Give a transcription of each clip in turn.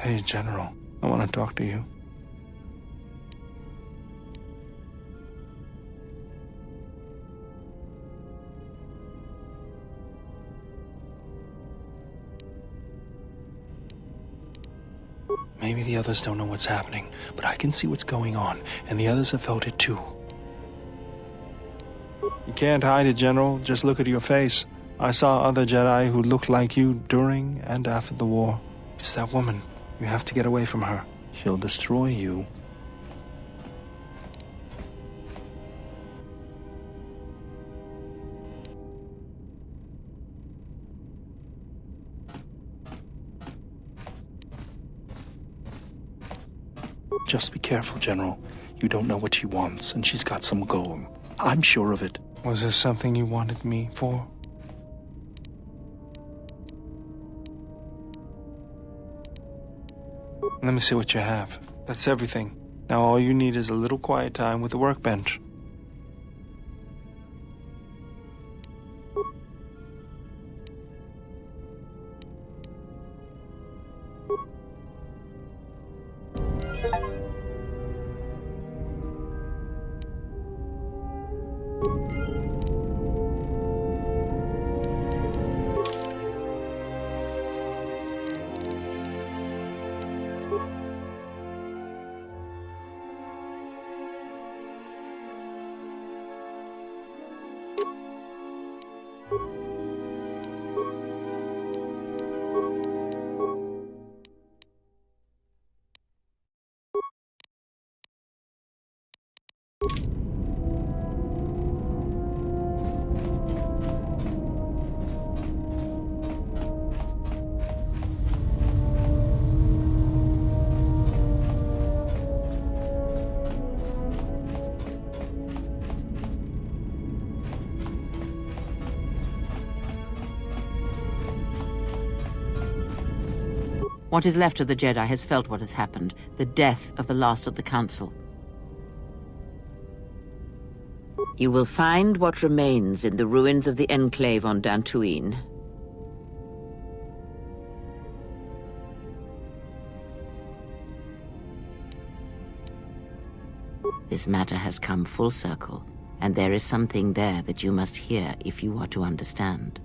Hey, General, I want to talk to you. Maybe the others don't know what's happening, but I can see what's going on, and the others have felt it too. You can't hide it, General. Just look at your face. I saw other Jedi who looked like you during and after the war. It's that woman. You have to get away from her. She'll destroy you. Just be careful, General. You don't know what she wants, and she's got some goal. I'm sure of it. Was there something you wanted me for? Let me see what you have. That's everything. Now all you need is a little quiet time with the workbench. What is left of the Jedi has felt what has happened, the death of the last of the Council. You will find what remains in the ruins of the Enclave on Dantooine. This matter has come full circle, and there is something there that you must hear if you are to understand.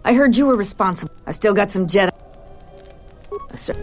I heard you were responsible. I still got some Jedi. Sir.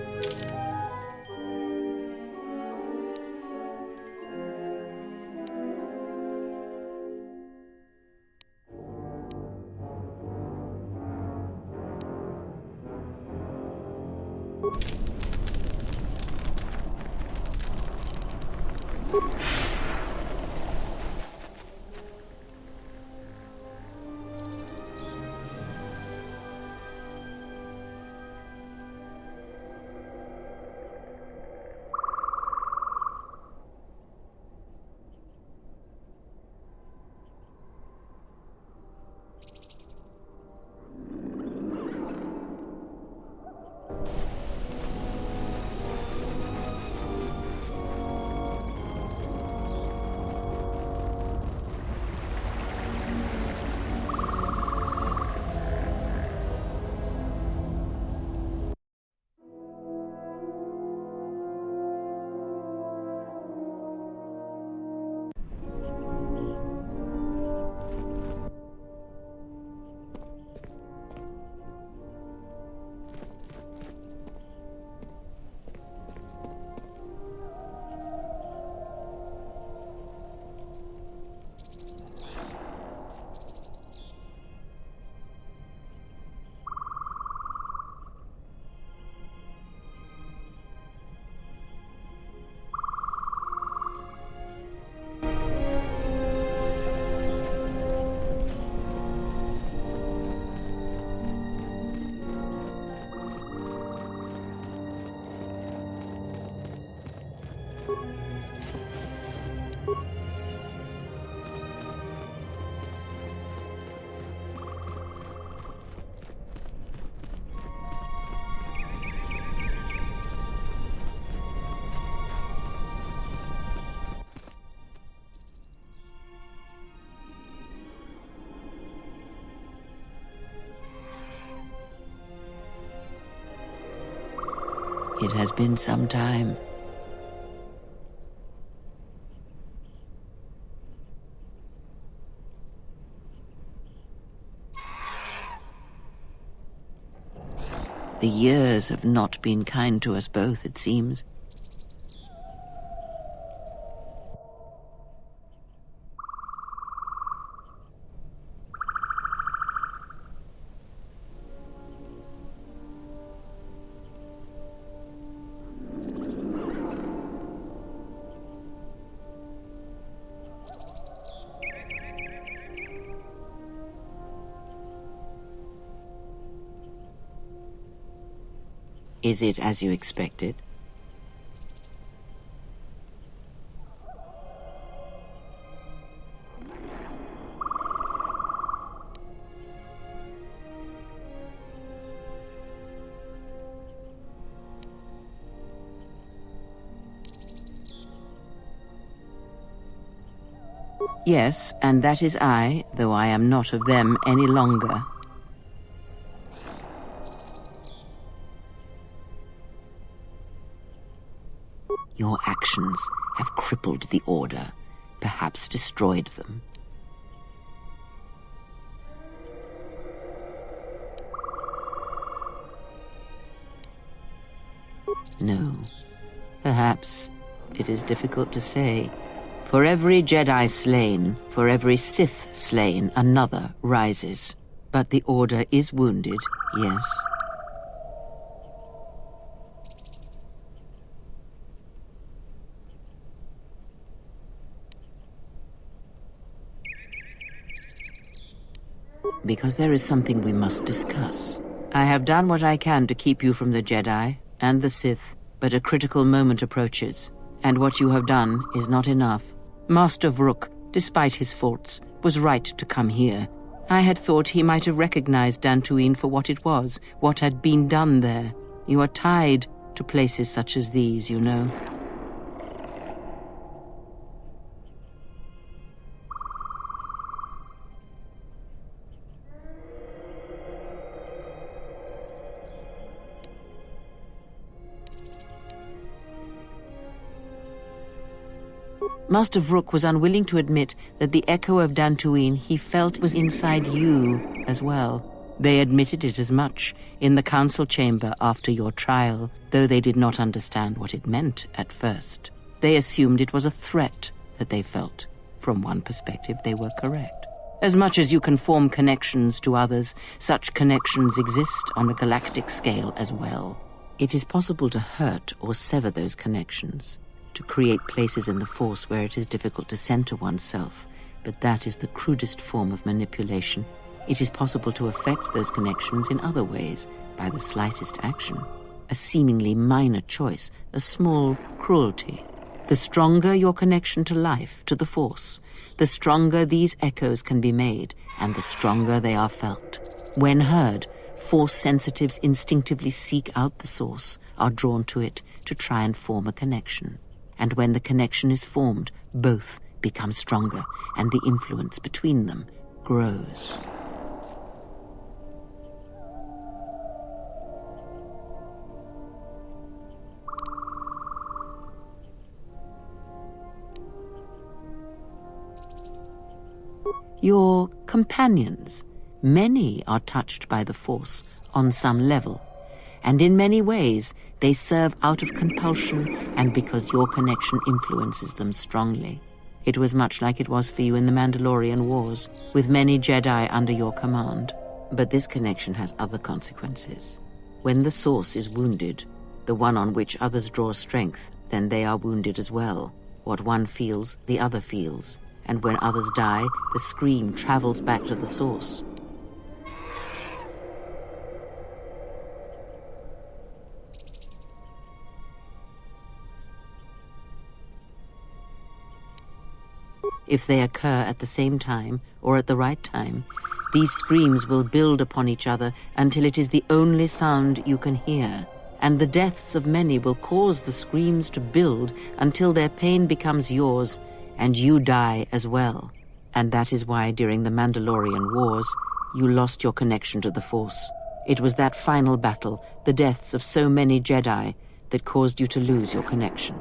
It has been some time. The years have not been kind to us both, it seems. Is it as you expected? Yes, and that is I, though I am not of them any longer. Your actions have crippled the Order, perhaps destroyed them. No. Perhaps it is difficult to say. For every Jedi slain, for every Sith slain, another rises. But the Order is wounded, yes. Because there is something we must discuss. I have done what I can to keep you from the Jedi and the Sith, but a critical moment approaches, and what you have done is not enough. Master Vrook, despite his faults, was right to come here. I had thought he might have recognized Dantooine for what it was, what had been done there. You are tied to places such as these, you know. Master Vrook was unwilling to admit that the echo of Dantooine he felt was inside you as well. They admitted it as much in the council chamber after your trial, though they did not understand what it meant at first. They assumed it was a threat that they felt. From one perspective, they were correct. As much as you can form connections to others, such connections exist on a galactic scale as well. It is possible to hurt or sever those connections, to create places in the Force where it is difficult to center oneself, but that is the crudest form of manipulation. It is possible to affect those connections in other ways, by the slightest action. A seemingly minor choice, a small cruelty. The stronger your connection to life, to the Force, the stronger these echoes can be made, and the stronger they are felt. When heard, Force sensitives instinctively seek out the source, are drawn to it to try and form a connection. And when the connection is formed, both become stronger, and the influence between them grows. Your companions, many are touched by the Force on some level, and in many ways they serve out of compulsion and because your connection influences them strongly. It was much like it was for you in the Mandalorian Wars, with many Jedi under your command. But this connection has other consequences. When the Source is wounded, the one on which others draw strength, then they are wounded as well. What one feels, the other feels. And when others die, the scream travels back to the Source. If they occur at the same time, or at the right time, these screams will build upon each other until it is the only sound you can hear. And the deaths of many will cause the screams to build until their pain becomes yours, and you die as well. And that is why during the Mandalorian Wars, you lost your connection to the Force. It was that final battle, the deaths of so many Jedi, that caused you to lose your connection.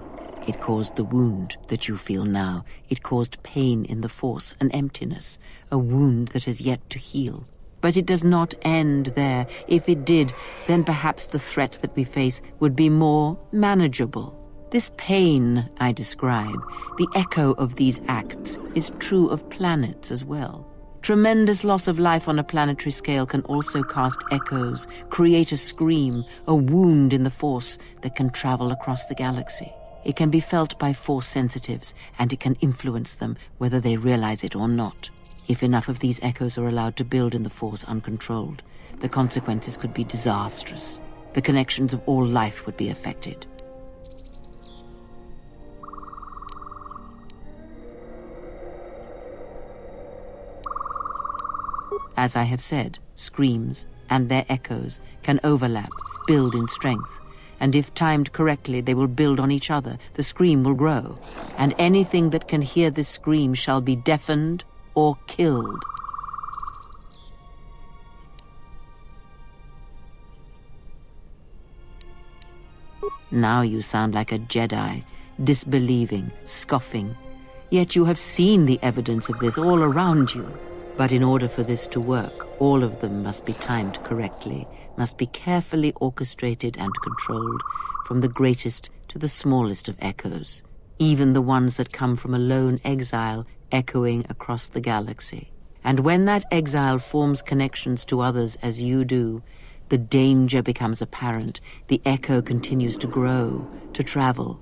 It caused the wound that you feel now. It caused pain in the Force, an emptiness, a wound that has yet to heal. But it does not end there. If it did, then perhaps the threat that we face would be more manageable. This pain I describe, the echo of these acts, is true of planets as well. Tremendous loss of life on a planetary scale can also cast echoes, create a scream, a wound in the Force that can travel across the galaxy. It can be felt by Force sensitives, and it can influence them whether they realize it or not. If enough of these echoes are allowed to build in the Force uncontrolled, the consequences could be disastrous. The connections of all life would be affected. As I have said, screams and their echoes can overlap, build in strength, and if timed correctly, they will build on each other. The scream will grow, and anything that can hear this scream shall be deafened or killed. Now you sound like a Jedi, disbelieving, scoffing. Yet you have seen the evidence of this all around you. But in order for this to work, all of them must be timed correctly, must be carefully orchestrated and controlled, from the greatest to the smallest of echoes, even the ones that come from a lone exile echoing across the galaxy. And when that exile forms connections to others as you do, the danger becomes apparent. The echo continues to grow, to travel.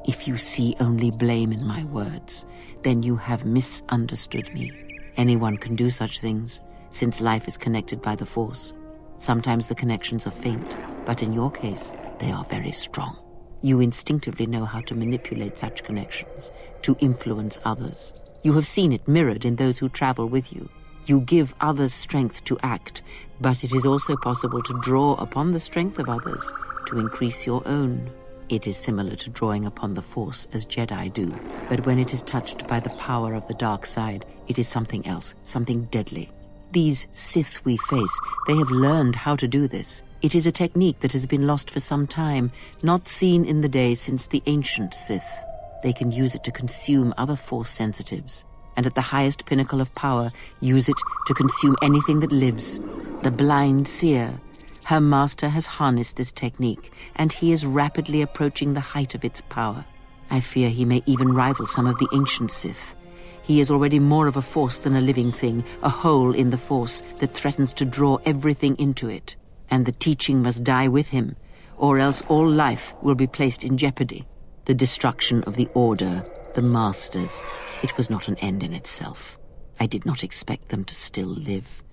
If you see only blame in my words, then you have misunderstood me. Anyone can do such things, since life is connected by the Force. Sometimes the connections are faint, but in your case, they are very strong. You instinctively know how to manipulate such connections, to influence others. You have seen it mirrored in those who travel with you. You give others strength to act, but it is also possible to draw upon the strength of others to increase your own. It is similar to drawing upon the Force as Jedi do, but when it is touched by the power of the dark side, it is something else, something deadly. These Sith we face, they have learned how to do this. It is a technique that has been lost for some time, not seen in the days since the ancient Sith. They can use it to consume other Force sensitives, and at the highest pinnacle of power, use it to consume anything that lives. The blind seer. Her master has harnessed this technique, and he is rapidly approaching the height of its power. I fear he may even rival some of the ancient Sith. He is already more of a Force than a living thing, a hole in the Force that threatens to draw everything into it. And the teaching must die with him, or else all life will be placed in jeopardy. The destruction of the Order, the Masters, it was not an end in itself. I did not expect them to still live.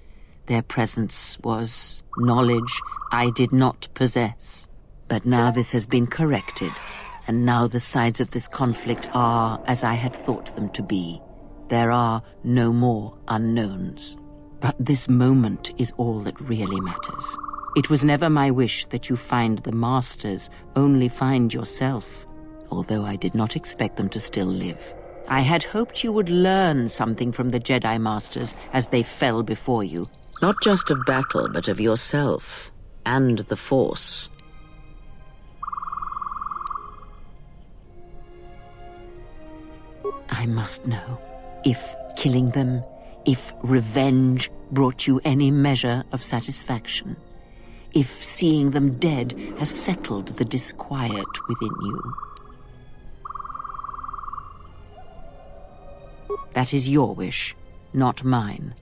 Their presence was knowledge I did not possess. But now this has been corrected, and now the sides of this conflict are as I had thought them to be. There are no more unknowns. But this moment is all that really matters. It was never my wish that you find the Masters, only find yourself, although I did not expect them to still live. I had hoped you would learn something from the Jedi Masters as they fell before you. Not just of battle, but of yourself and the Force. I must know if killing them, if revenge brought you any measure of satisfaction, if seeing them dead has settled the disquiet within you. That is your wish, not mine.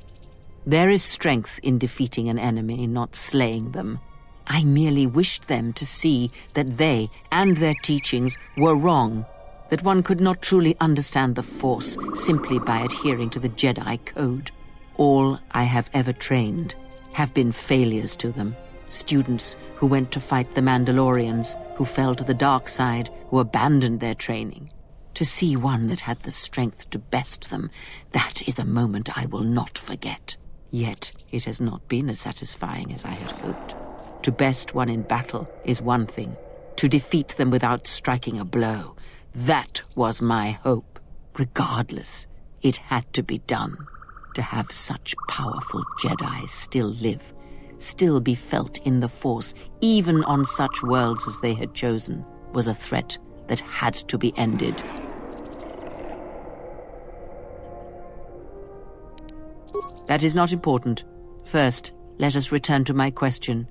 There is strength in defeating an enemy, not slaying them. I merely wished them to see that they and their teachings were wrong, that one could not truly understand the Force simply by adhering to the Jedi Code. All I have ever trained have been failures to them. Students who went to fight the Mandalorians, who fell to the dark side, who abandoned their training. To see one that had the strength to best them, that is a moment I will not forget. Yet it has not been as satisfying as I had hoped. To best one in battle is one thing. To defeat them without striking a blow, that was my hope. Regardless, it had to be done. To have such powerful Jedi still live, still be felt in the Force, even on such worlds as they had chosen, was a threat that had to be ended. That is not important. First, let us return to my question.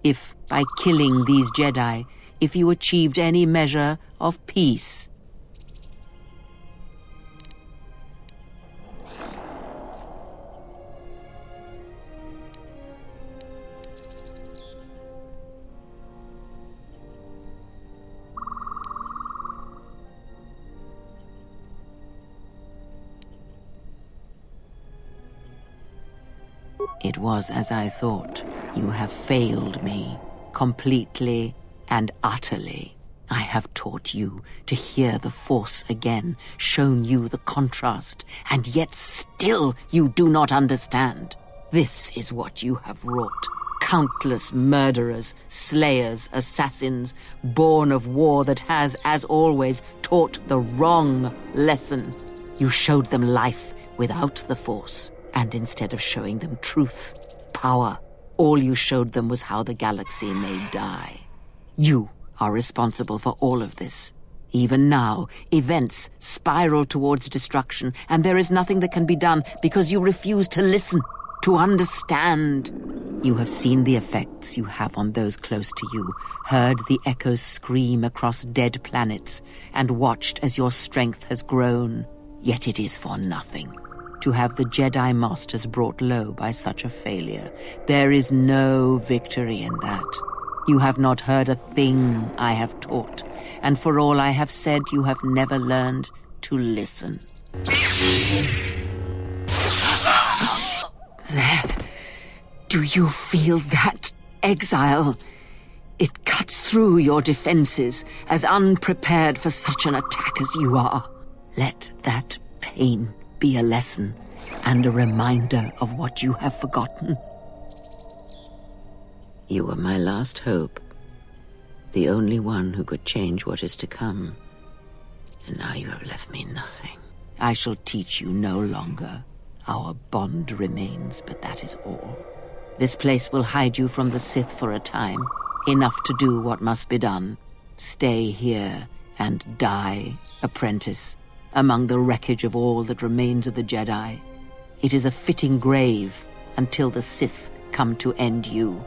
If, by killing these Jedi, if you achieved any measure of peace. It was as I thought. You have failed me, completely and utterly. I have taught you to hear the Force again, shown you the contrast, and yet still you do not understand. This is what you have wrought. Countless murderers, slayers, assassins, born of war that has, as always, taught the wrong lesson. You showed them life without the Force. And instead of showing them truth, power, all you showed them was how the galaxy may die. You are responsible for all of this. Even now, events spiral towards destruction, and there is nothing that can be done because you refuse to listen, to understand. You have seen the effects you have on those close to you, heard the echoes scream across dead planets, and watched as your strength has grown. Yet it is for nothing. To have the Jedi Masters brought low by such a failure. There is no victory in that. You have not heard a thing I have taught, and for all I have said, you have never learned to listen. There. Do you feel that, exile? It cuts through your defenses, as unprepared for such an attack as you are. Let that pain be a lesson and a reminder of what you have forgotten. You were my last hope, the only one who could change what is to come. And now you have left me nothing. I shall teach you no longer. Our bond remains, but that is all. This place will hide you from the Sith for a time, enough to do what must be done. Stay here and die, apprentice, among the wreckage of all that remains of the Jedi. It is a fitting grave until the Sith come to end you,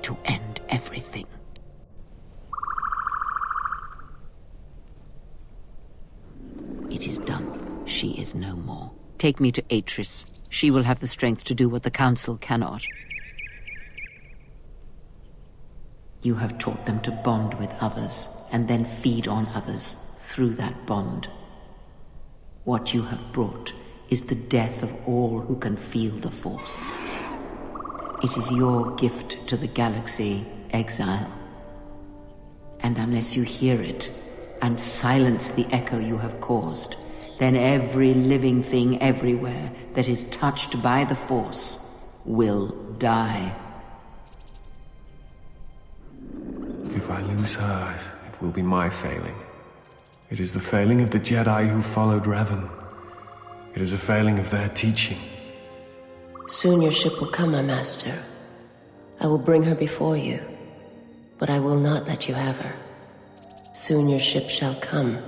to end everything. It is done. She is no more. Take me to Atris. She will have the strength to do what the Council cannot. You have taught them to bond with others, and then feed on others through that bond. What you have brought is the death of all who can feel the Force. It is your gift to the galaxy, exile. And unless you hear it and silence the echo you have caused, then every living thing everywhere that is touched by the Force will die. If I lose her, it will be my failing. It is the failing of the Jedi who followed Revan. It is a failing of their teaching. Soon your ship will come, my master. I will bring her before you, but I will not let you have her. Soon your ship shall come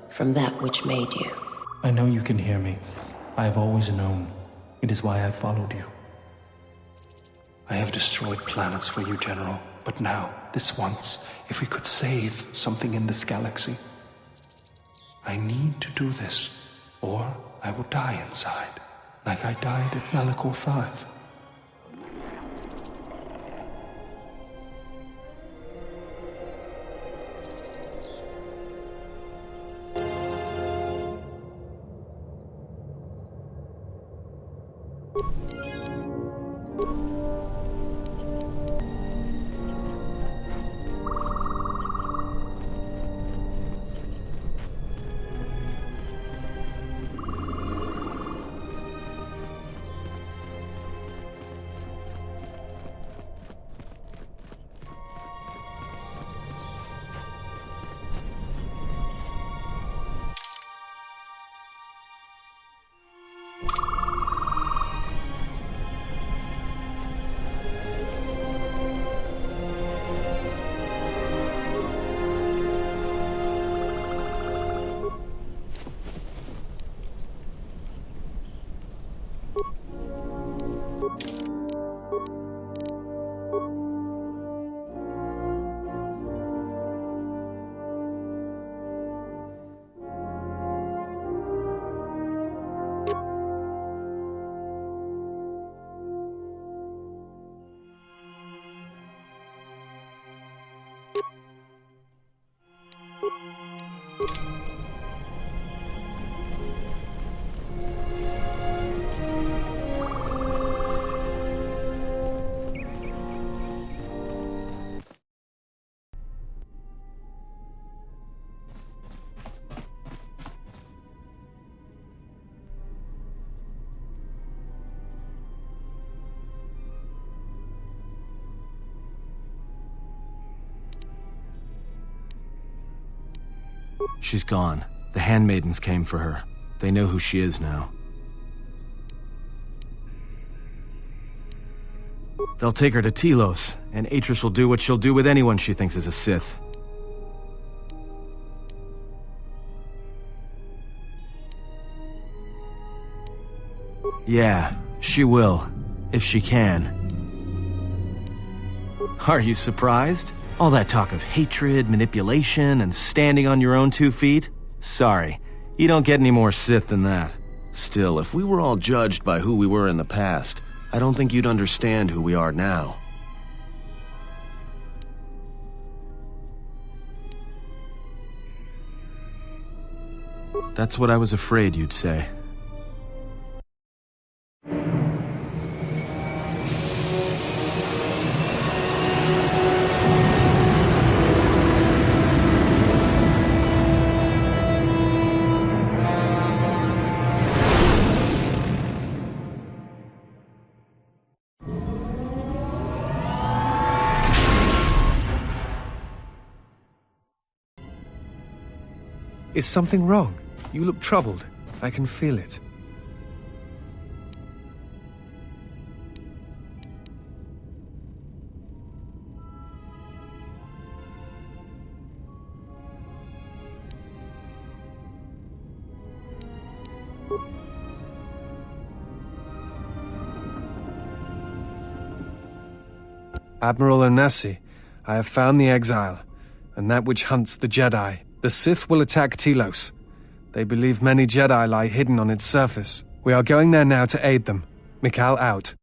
from that which made you. I know you can hear me. I have always known. It is why I followed you. I have destroyed planets for you, General. But now, this once, if we could save something in this galaxy. I need to do this, or I will die inside, like I died at Malachor 5. She's gone. The handmaidens came for her. They know who she is now. They'll take her to Telos, and Atris will do what she'll do with anyone she thinks is a Sith. Yeah, she will. If she can. Are you surprised? All that talk of hatred, manipulation, and standing on your own 2 feet? Sorry, you don't get any more Sith than that. Still, if we were all judged by who we were in the past, I don't think you'd understand who we are now. That's what I was afraid you'd say. Is something wrong? You look troubled. I can feel it. Admiral Onasi, I have found the exile, and that which hunts the Jedi. The Sith will attack Telos. They believe many Jedi lie hidden on its surface. We are going there now to aid them. Mikal out.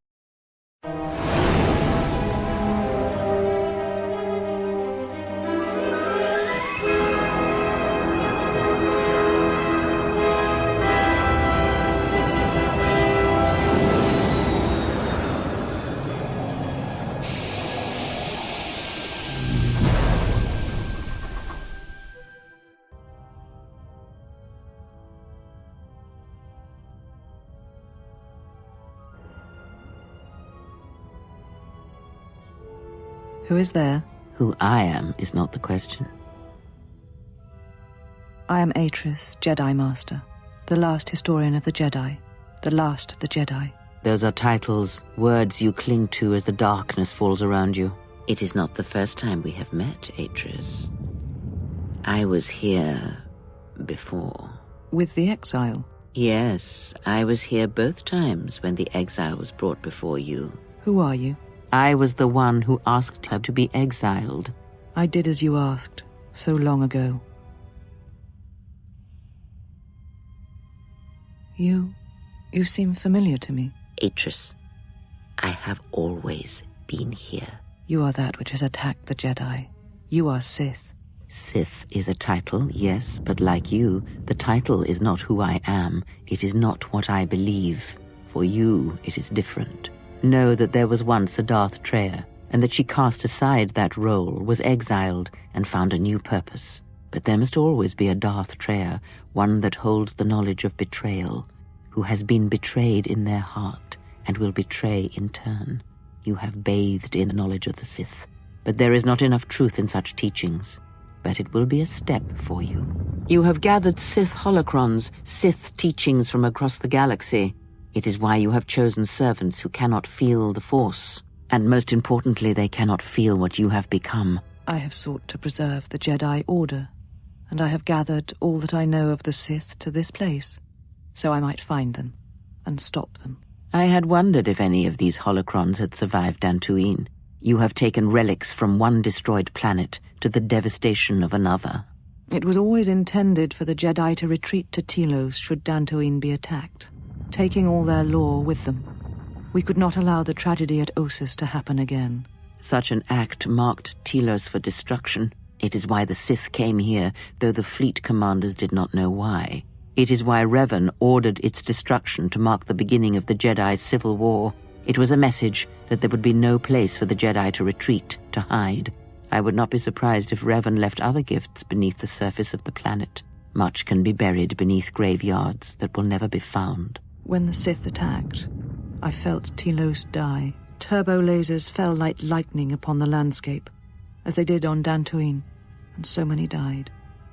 Who is there? Who I am is not the question. I am Atris, Jedi Master, the last historian of the Jedi, the last of the Jedi. Those are titles, words you cling to as the darkness falls around you. It is not the first time we have met, Atris. I was here before. With the exile? Yes, I was here both times when the exile was brought before you. Who are you? I was the one who asked her to be exiled. I did as you asked, so long ago. You seem familiar to me. Atris, I have always been here. You are that which has attacked the Jedi. You are Sith. Sith is a title, yes, but like you, the title is not who I am. It is not what I believe. For you, it is different. Know that there was once a Darth Treya, and that she cast aside that role, was exiled, and found a new purpose. But there must always be a Darth Treya, one that holds the knowledge of betrayal, who has been betrayed in their heart, and will betray in turn. You have bathed in the knowledge of the Sith, but there is not enough truth in such teachings. But it will be a step for you. You have gathered Sith holocrons, Sith teachings from across the galaxy. It is why you have chosen servants who cannot feel the Force. And most importantly, they cannot feel what you have become. I have sought to preserve the Jedi Order, and I have gathered all that I know of the Sith to this place, so I might find them and stop them. I had wondered if any of these holocrons had survived Dantooine. You have taken relics from one destroyed planet to the devastation of another. It was always intended for the Jedi to retreat to Telos should Dantooine be attacked, taking all their lore with them. We could not allow the tragedy at Ossus to happen again. Such an act marked Telos for destruction. It is why the Sith came here, though the fleet commanders did not know why. It is why Revan ordered its destruction to mark the beginning of the Jedi's civil war. It was a message that there would be no place for the Jedi to retreat, to hide. I would not be surprised if Revan left other gifts beneath the surface of the planet. Much can be buried beneath graveyards that will never be found. When the Sith attacked, I felt Telos die. Turbo lasers fell like lightning upon the landscape, as they did on Dantooine, and so many died.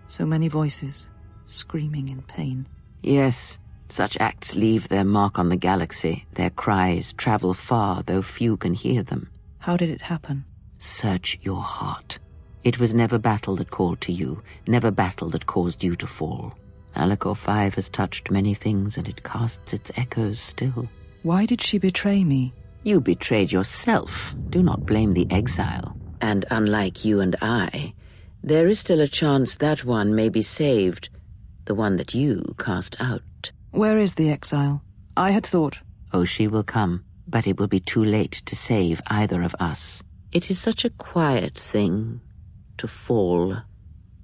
So many voices, screaming in pain. Yes, such acts leave their mark on the galaxy. Their cries travel far, though few can hear them. How did it happen? Search your heart. It was never battle that called to you, never battle that caused you to fall. Alacor 5 has touched many things, and it casts its echoes still. Why did she betray me? You betrayed yourself. Do not blame the exile. And unlike you and I, there is still a chance that one may be saved, the one that you cast out. Where is the exile? I had thought... Oh, she will come, but it will be too late to save either of us. It is such a quiet thing to fall,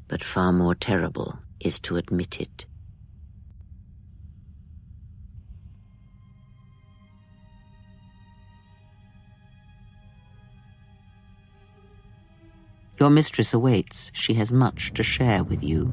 but far more terrible is to admit it. Your mistress awaits. She has much to share with you.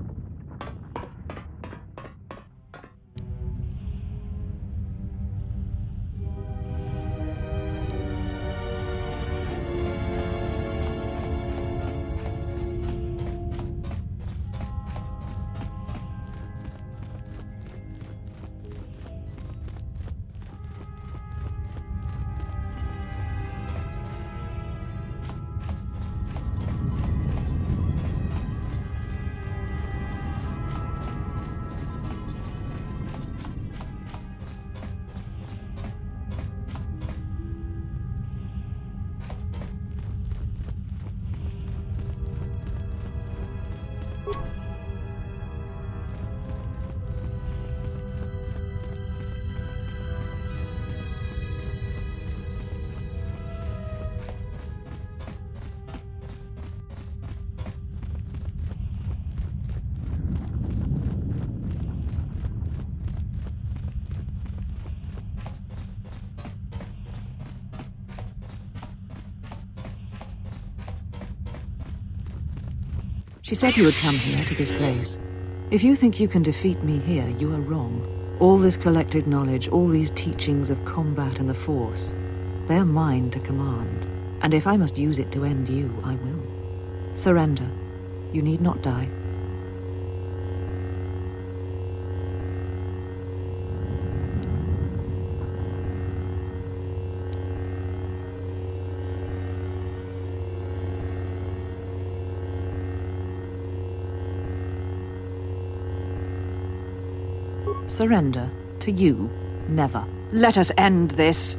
She said you would come here to this place. If you think you can defeat me here, you are wrong. All this collected knowledge, all these teachings of combat and the Force, they are mine to command. And if I must use it to end you, I will. Surrender. You need not die. Surrender? To you? Never. Let us end this.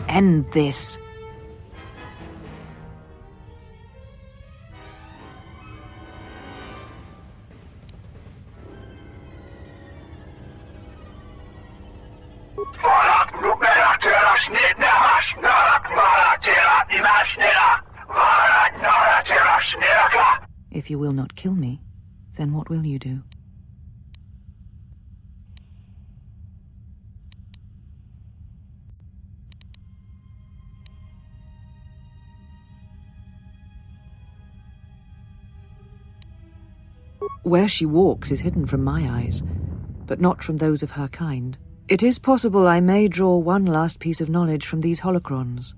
End this. If you will not kill me, then what will you do? Where she walks is hidden from my eyes, but not from those of her kind. It is possible I may draw one last piece of knowledge from these holocrons.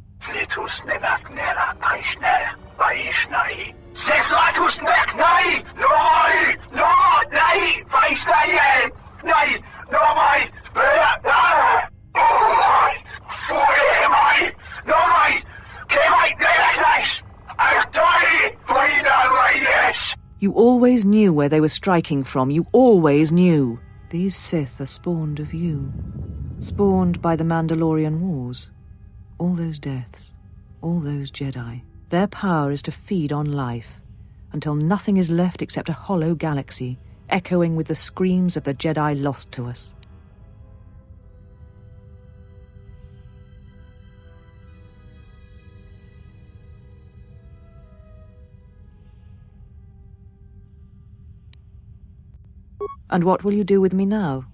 You always knew where they were striking from. You always knew. These Sith are spawned of you. Spawned by the Mandalorian Wars. All those deaths. All those Jedi. Their power is to feed on life, until nothing is left except a hollow galaxy, echoing with the screams of the Jedi lost to us. And what will you do with me now?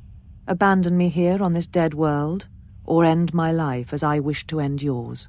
Abandon me here on this dead world, or end my life as I wish to end yours?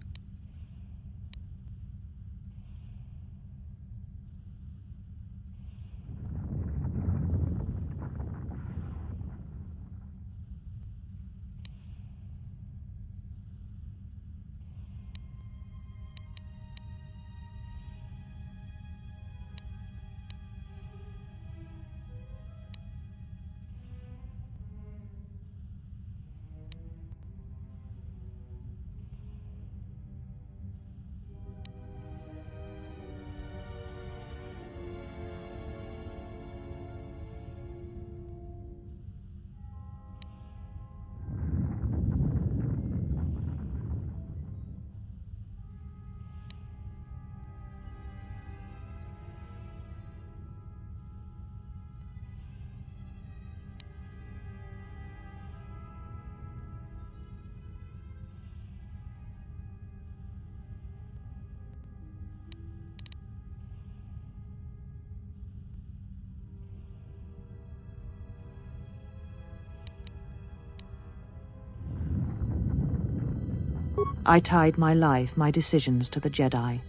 I tied my life, my decisions to the Jedi.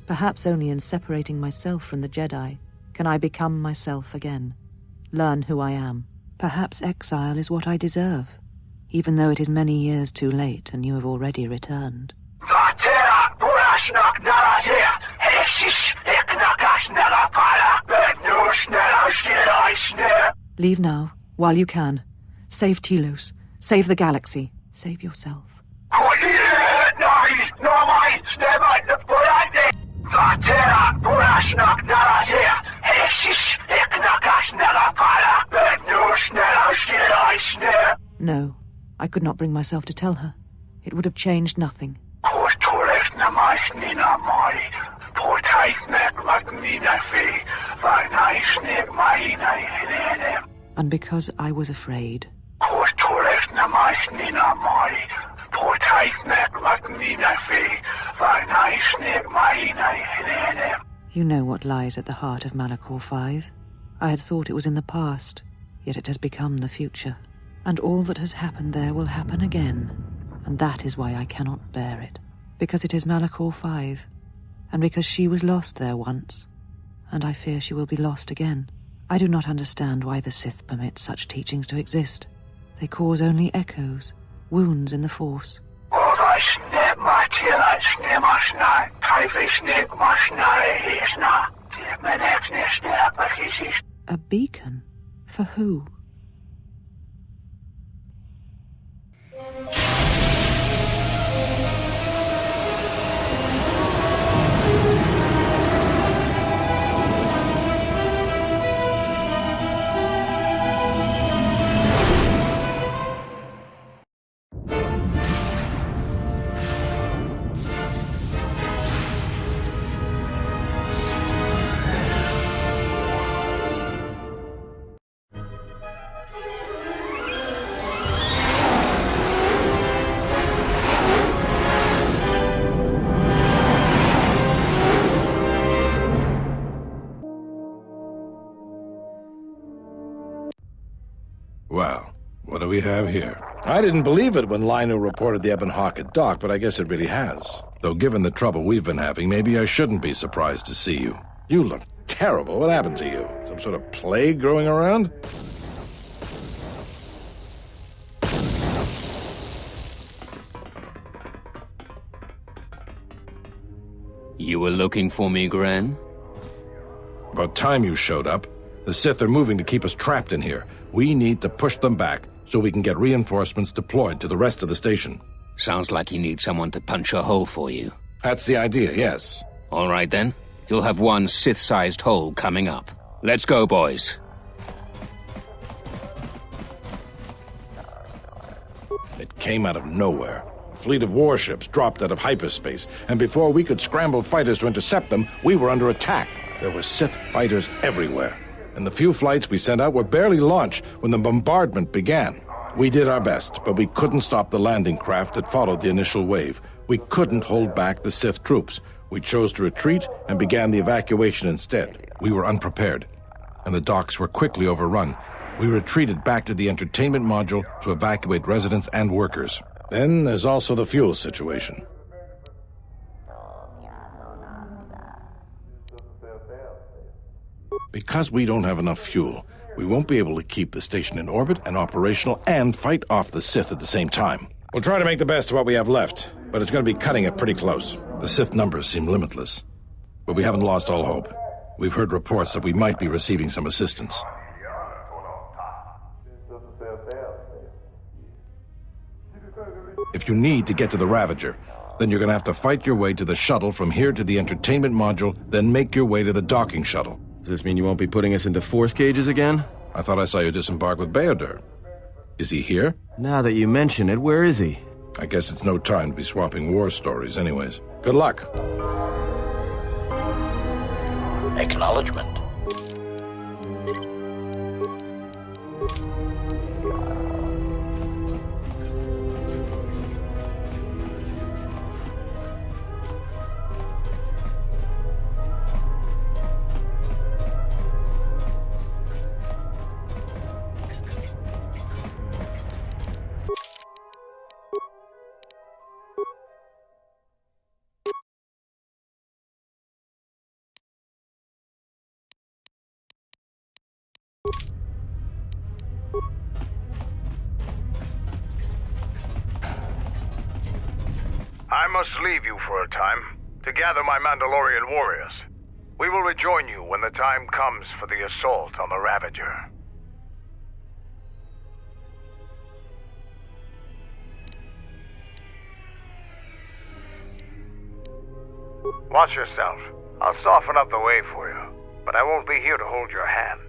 Perhaps only in separating myself from the Jedi can I become myself again, learn who I am. Perhaps exile is what I deserve, even though it is many years too late and you have already returned. Leave now, while you can. Save Telos. Save the galaxy. Save yourself. No, I could not bring myself to tell her. It would have changed nothing. And because I was afraid. You know what lies at the heart of Malachor 5. I had thought it was in the past, yet it has become the future. And all that has happened there will happen again. And that is why I cannot bear it. Because it is Malachor 5. And because she was lost there once. And I fear she will be lost again. I do not understand why the Sith permit such teachings to exist. They cause only echoes, wounds in the Force. A beacon? For who? Well, what do we have here? I didn't believe it when Lino reported the Ebon Hawk at dock, but I guess it really has. Though given the trouble we've been having, maybe I shouldn't be surprised to see you. You look terrible. What happened to you? Some sort of plague growing around? You were looking for me, Gren? About time you showed up. The Sith are moving to keep us trapped in here. We need to push them back so we can get reinforcements deployed to the rest of the station. Sounds like you need someone to punch a hole for you. That's the idea, yes. All right then. You'll have one Sith-sized hole coming up. Let's go, boys. It came out of nowhere. A fleet of warships dropped out of hyperspace, and before we could scramble fighters to intercept them, we were under attack. There were Sith fighters everywhere, and the few flights we sent out were barely launched when the bombardment began. We did our best, but we couldn't stop the landing craft that followed the initial wave. We couldn't hold back the Sith troops. We chose to retreat and began the evacuation instead. We were unprepared, and the docks were quickly overrun. We retreated back to the entertainment module to evacuate residents and workers. Then there's also the fuel situation. Because we don't have enough fuel, we won't be able to keep the station in orbit and operational and fight off the Sith at the same time. We'll try to make the best of what we have left, but it's going to be cutting it pretty close. The Sith numbers seem limitless, but we haven't lost all hope. We've heard reports that we might be receiving some assistance. If you need to get to the Ravager, then you're going to have to fight your way to the shuttle from here to the entertainment module, then make your way to the docking shuttle. Does this mean you won't be putting us into force cages again? I thought I saw you disembark with Beodur. Is he here? Now that you mention it, where is he? I guess it's no time to be swapping war stories anyways. Good luck. Acknowledgement. I must leave you for a time to gather my Mandalorian warriors. We will rejoin you when the time comes for the assault on the Ravager. Watch yourself. I'll soften up the way for you, but I won't be here to hold your hand.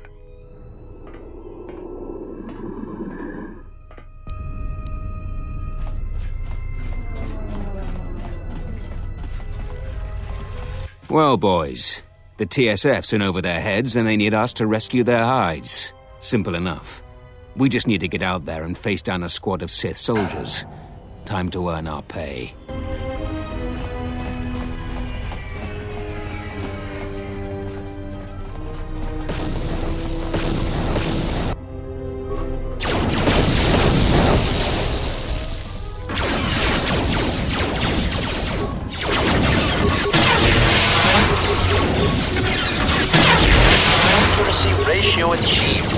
Well, boys, the TSF's in over their heads and they need us to rescue their hides. Simple enough. We just need to get out there and face down a squad of Sith soldiers. Time to earn our pay. Ratio achieved.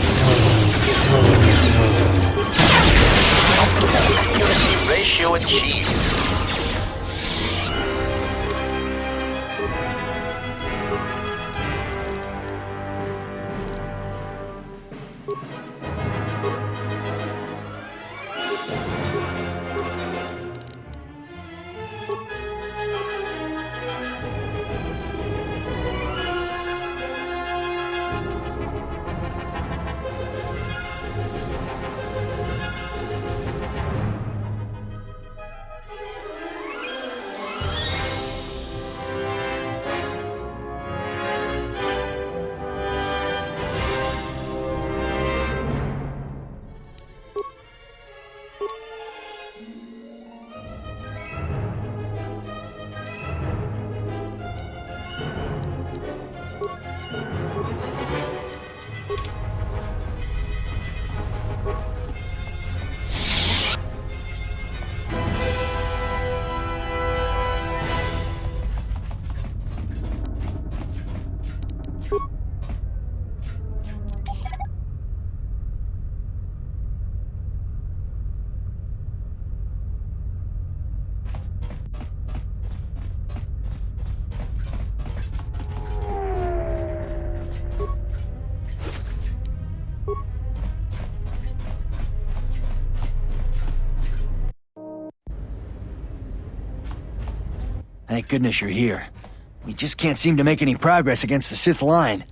Accuracy ratio achieved. Thank goodness you're here. We just can't seem to make any progress against the Sith line.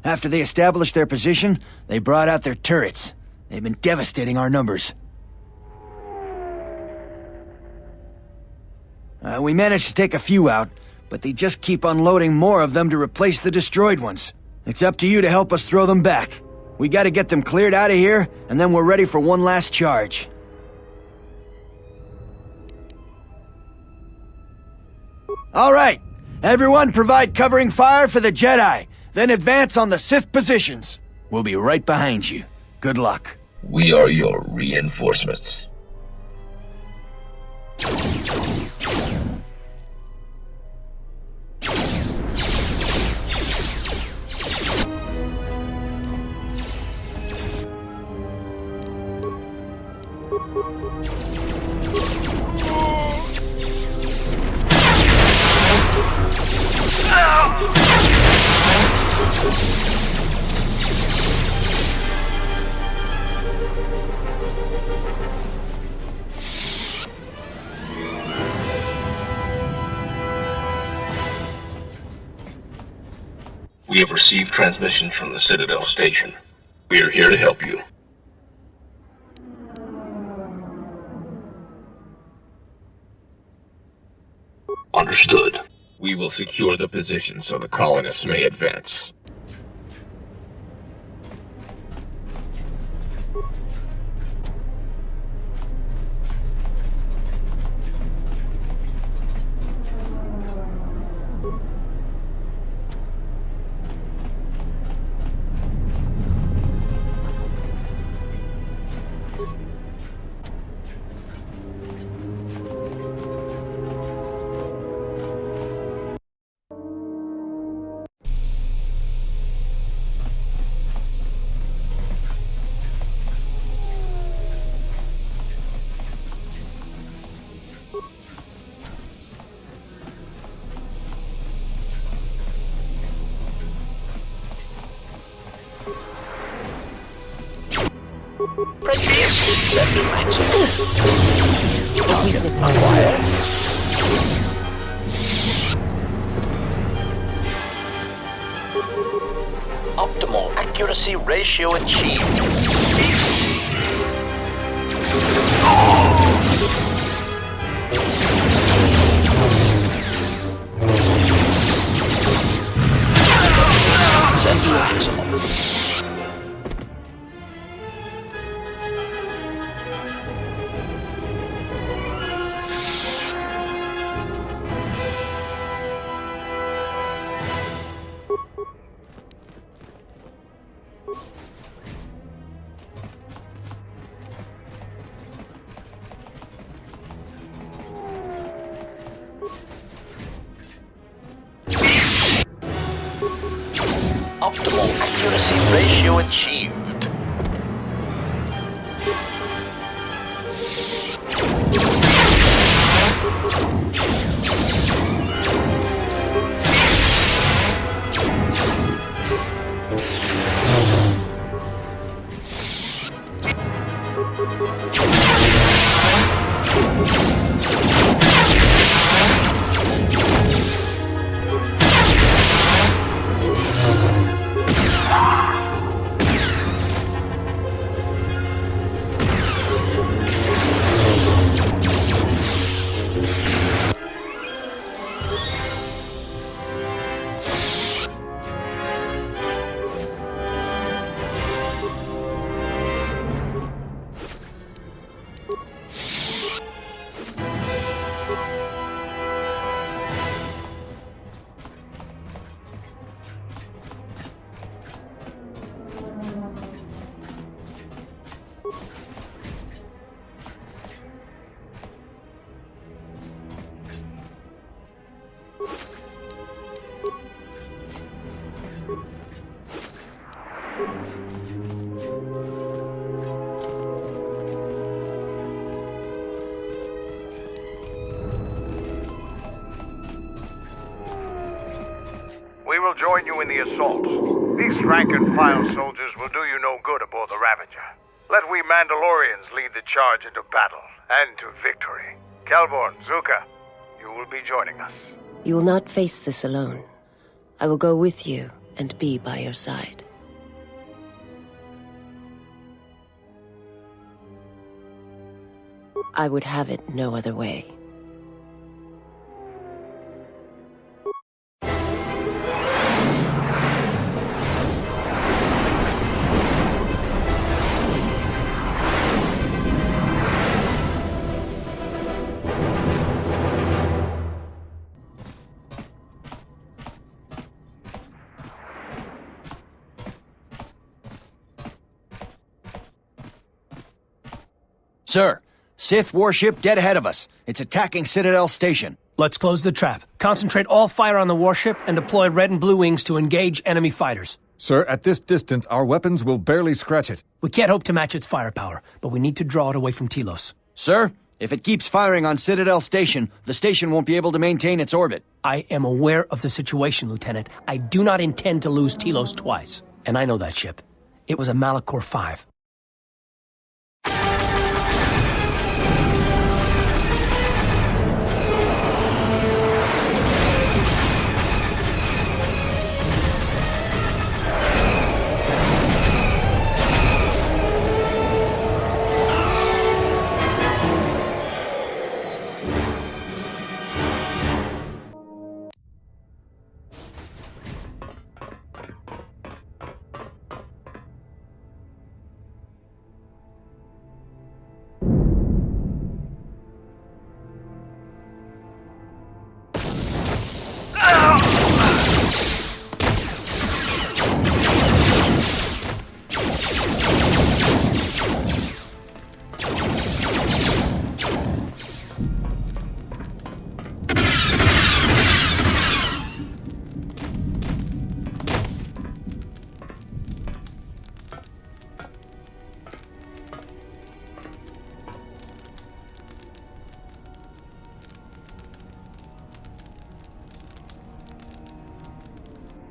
After they established their position, they brought out their turrets. They've been devastating our numbers. We managed to take a few out, but they just keep unloading more of them to replace the destroyed ones. It's up to you to help us throw them back. We gotta get them cleared out of here, and then we're ready for one last charge. All right, everyone provide covering fire for the Jedi, then advance on the Sith positions. We'll be right behind you. Good luck. We are your reinforcements. We have received transmissions from the Citadel Station. We are here to help you. Understood. We will secure the position so the colonists may advance. Previously set to max. Target acquired. Optimal accuracy ratio achieved. Set to maximum. Optimal accuracy ratio achieved. We will join you in the assault. These rank-and-file soldiers will do you no good aboard the Ravager. Let we Mandalorians lead the charge into battle and to victory. Kelborn, Zuka, you will be joining us. You will not face this alone. I will go with you and be by your side. I would have it no other way. Sir, Sith warship dead ahead of us. It's attacking Citadel Station. Let's close the trap. Concentrate all fire on the warship and deploy red and blue wings to engage enemy fighters. Sir, at this distance, our weapons will barely scratch it. We can't hope to match its firepower, but we need to draw it away from Telos. Sir, if it keeps firing on Citadel Station, the station won't be able to maintain its orbit. I am aware of the situation, Lieutenant. I do not intend to lose Telos twice. And I know that ship. It was a Malachor 5.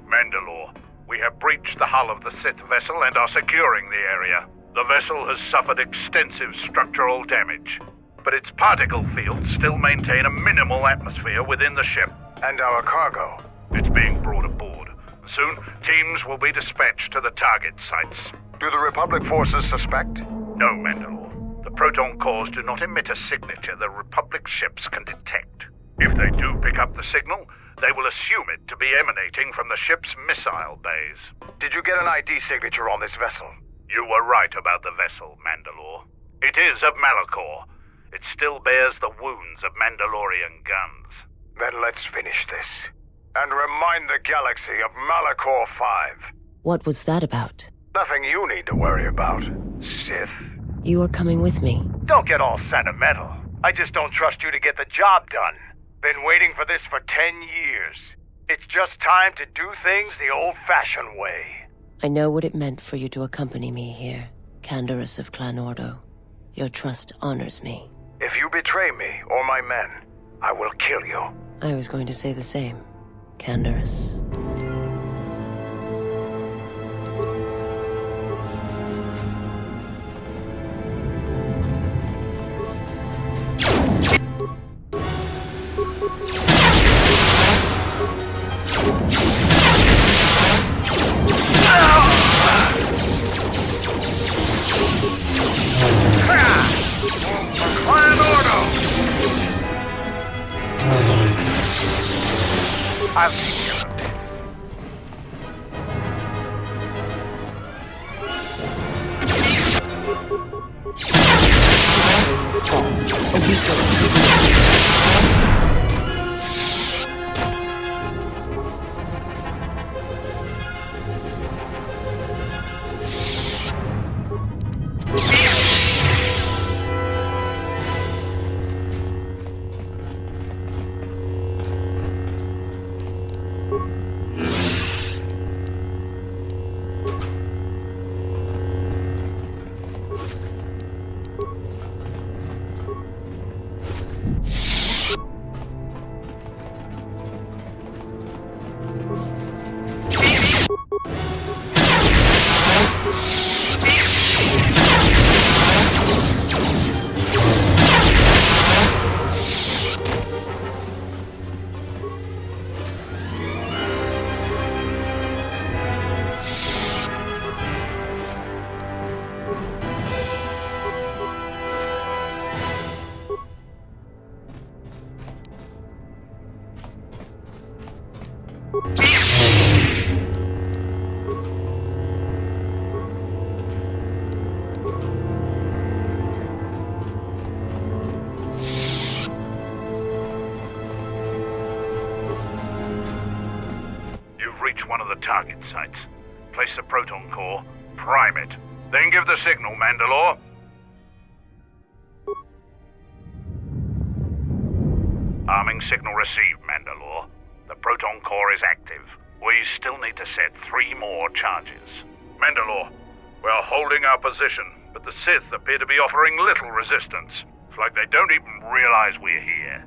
Mandalore, we have breached the hull of the Sith vessel and are securing the area. The vessel has suffered extensive structural damage, but its particle fields still maintain a minimal atmosphere within the ship. And our cargo? It's being brought aboard. Soon, teams will be dispatched to the target sites. Do the Republic forces suspect? No, Mandalore. The proton cores do not emit a signature the Republic ships can detect. If they do pick up the signal, they will assume it to be emanating from the ship's missile bays. Did you get an ID signature on this vessel? You were right about the vessel, Mandalore. It is of Malachor. It still bears the wounds of Mandalorian guns. Then let's finish this. And remind the galaxy of Malachor 5. What was that about? Nothing you need to worry about, Sith. You are coming with me. Don't get all sentimental. I just don't trust you to get the job done. Been waiting for this for 10 years. It's just time to do things the old-fashioned way. I know what it meant for you to accompany me here, Canderous of Clan Ordo. Your trust honors me. If you betray me or my men, I will kill you. I was going to say the same, Canderous. I'll take care of this. One of the target sites. Place the proton core, prime it, then give the signal, Mandalore. Arming signal received, Mandalore. The proton core is active. We still need to set 3 more charges. Mandalore, we're holding our position, but the Sith appear to be offering little resistance. It's like they don't even realize we're here.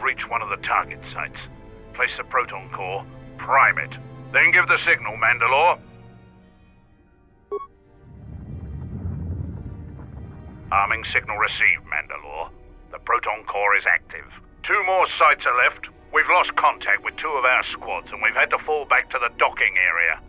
Reach one of the target sites. Place the proton core, prime it, then give the signal, Mandalore. Arming signal received, Mandalore. The proton core is active. 2 more sites are left. We've lost contact with 2 of our squads, and we've had to fall back to the docking area.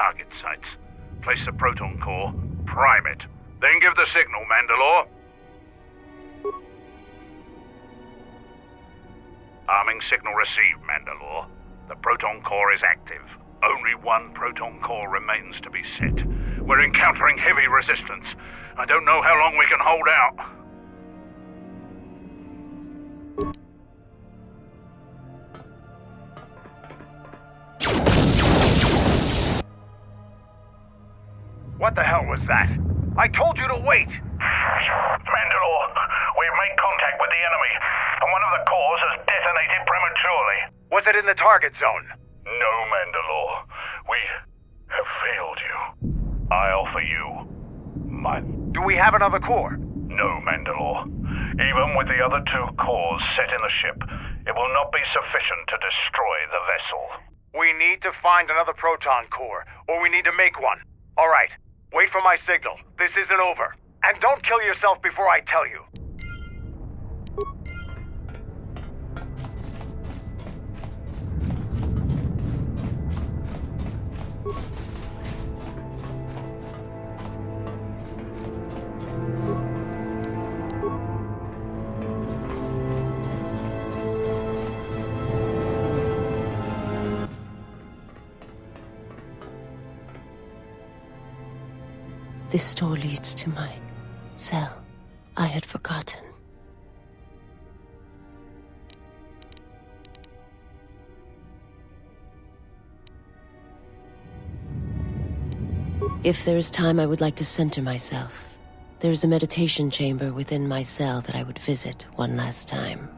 target sites. Place the proton core, prime it, then give the signal, Mandalore. Arming signal received, Mandalore. The proton core is active. Only one proton core remains to be set. We're encountering heavy resistance. I don't know how long we can hold out. What the hell was that? I told you to wait! Mandalore, we've made contact with the enemy, and one of the cores has detonated prematurely. Was it in the target zone? No, Mandalore. We have failed you. I offer you my... Do we have another core? No, Mandalore. Even with the other 2 cores set in the ship, it will not be sufficient to destroy the vessel. We need to find another proton core, or we need to make one. All right. Wait for my signal. This isn't over. And don't kill yourself before I tell you. This door leads to my cell. I had forgotten. If there is time, I would like to center myself. There is a meditation chamber within my cell that I would visit one last time.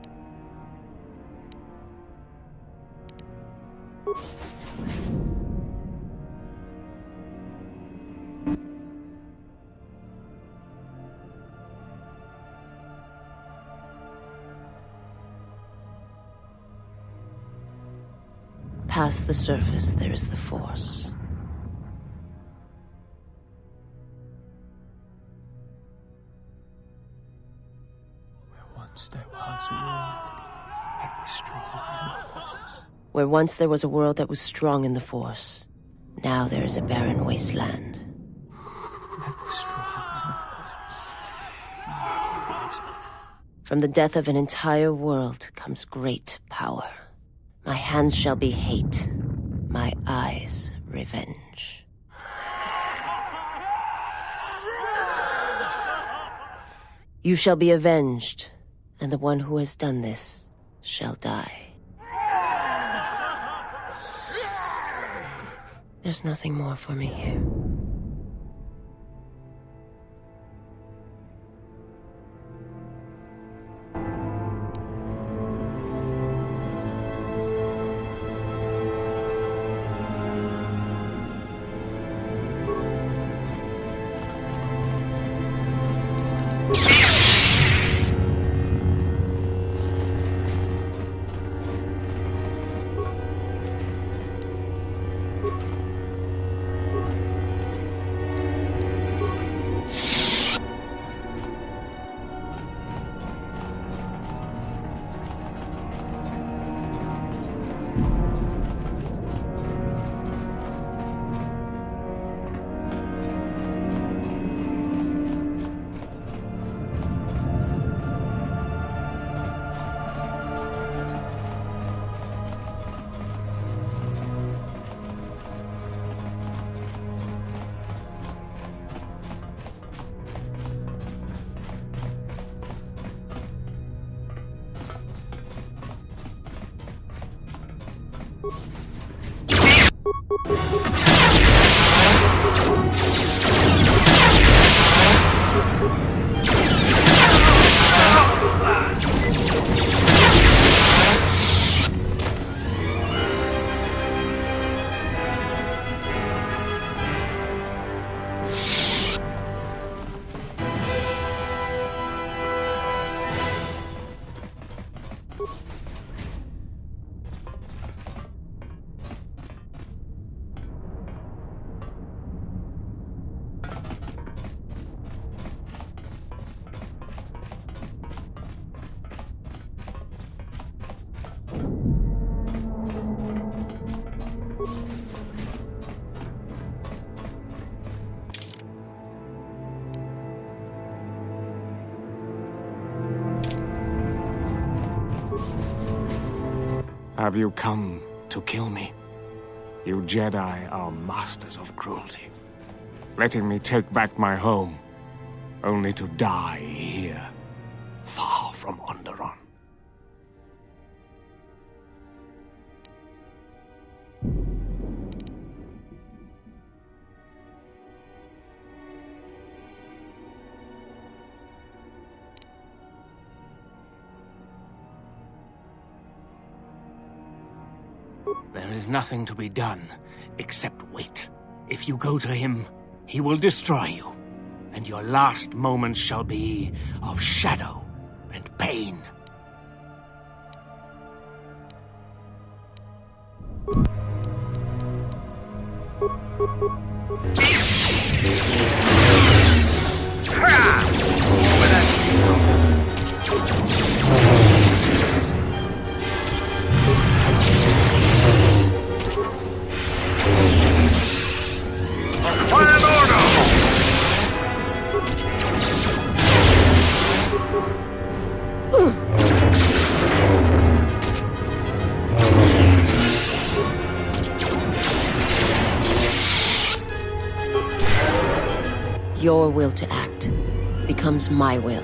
Past the surface, there is the Force. Where once there was a world that was strong in the Force, now there is a barren wasteland. From the death of an entire world comes great power. My hands shall be hate, my eyes revenge. You shall be avenged, and the one who has done this shall die. There's nothing more for me here. Have you come to kill me? You Jedi are masters of cruelty. Letting me take back my home, only to die here, far from Onderon. There is nothing to be done, except wait. If you go to him, he will destroy you, and your last moments shall be of shadow and pain. Your will to act becomes my will.